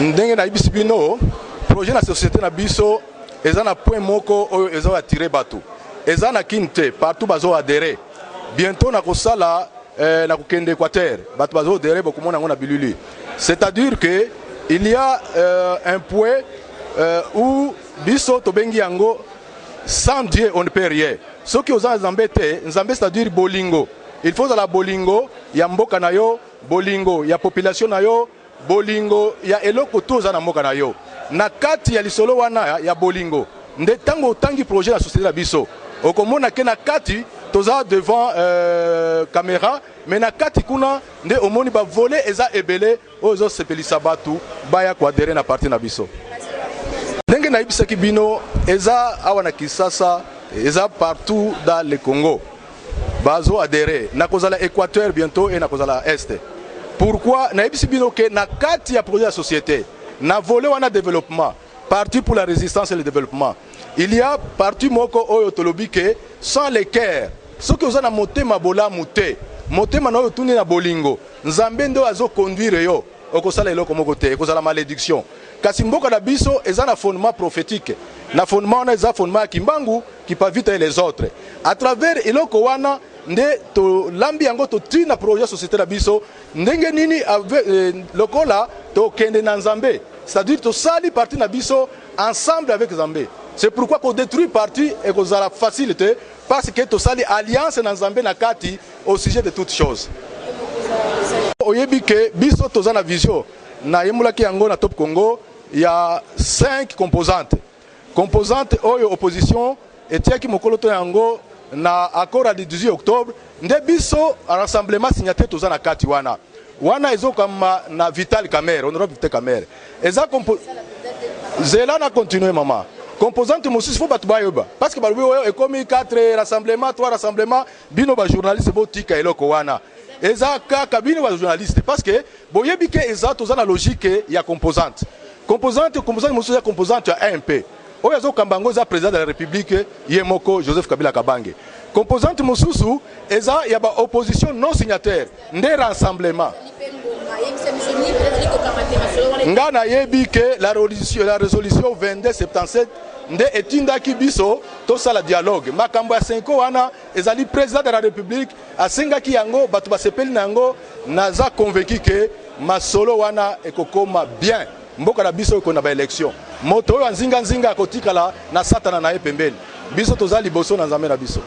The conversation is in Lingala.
Ndenge na ibisi bino projet na société na biso eza na point moko oyo eza attirer bato eza na kinte partout bazo adhérer bientôt na kosala na kokende Équateur bato bazo adhérer bokomona ngo na biluli, c'est-à-dire que il y a un point où biso tobengi yango sans Dieu on ne peut rien. Ce qui oza nzambe te nzambe, c'est-à-dire bolingo, il faut la bolingo ya mboka na yo, bolingo ya population na yo, bolingo ya eloko toza na mboka na yo na kati ya lisolo wana ya bolingo nde tango otangi projet la société na biso okomona ke na kati toza devant caméra mais na kati kuna nde omoni ba voler eza ebele ozo sepelisa batu baya kwa adhérer na parti na biso ndenge na ibisaki bino eza awa na Kisasa eza partout dans le Congo bazo adhérer na kozala Équateur bientôt et na kozala Est. Pourquoi na ibisi bino ke na kati ya projet de société na volet wana développement parti pour la résistance et le développement il y a parti moko oyo tolobi ke sans les cœurs ceux qui osana motema bola muté motema na oyo tuni na bolingo nzambe ndo azo conduire yo okosala eloko moko te ekozala malédiction kasi mboka na biso eza na fondement prophétique na fondement wana eza fondement ya kimbangu qui pa vite les autres à travers eloko wana nde to lambi yango to tina projet société na biso ndenge nini lokola to kende na nzambe, c'est-à-dire to sali parti na biso ensemble avec nzambe. C'est pourquoi qu'on détruit parti et qu'on a la facilité parce que to sali alliance na nzambe na kati au sujet de toutes choses. Oyebi ke biso toza na vision na yemulaki yango na Top Congo, il y a 5 composantes. Composante oyo opposition etiaki mokolo to yango na accord du 18 octobre nde biso rassemblement signaté toza na kati wana ezo kama na Vital Kamerhe, honorable Vital Kamerhe eza zela na continuer mama composante mosusu faut batu bayoba parce que balobi oyo ekomi 4 rassemblement 3 rassemblement bino ba journaliste botika eloko wana eza kaka bino ba journaliste parce que boyebi ke eza toza na logique ya composante mosusu ya composante ya AMP oyo azo kambango za président de la République yemoko Joseph Kabila Kabange. Composante mosusu eza ya ba opposition non signataire nde rassemblement ngana yebi ke la résolution 2277 nde etindaki biso to sala dialogue makambo ya 5 wana ezali président de la République asengaki yango batu basepeli nango naza convaincu que masolo wana ekokoma bien mboka na biso ko na ba élection moto oyo nzinga akotikala na satana na ye pembeni biso toza liboso na nzambe na biso.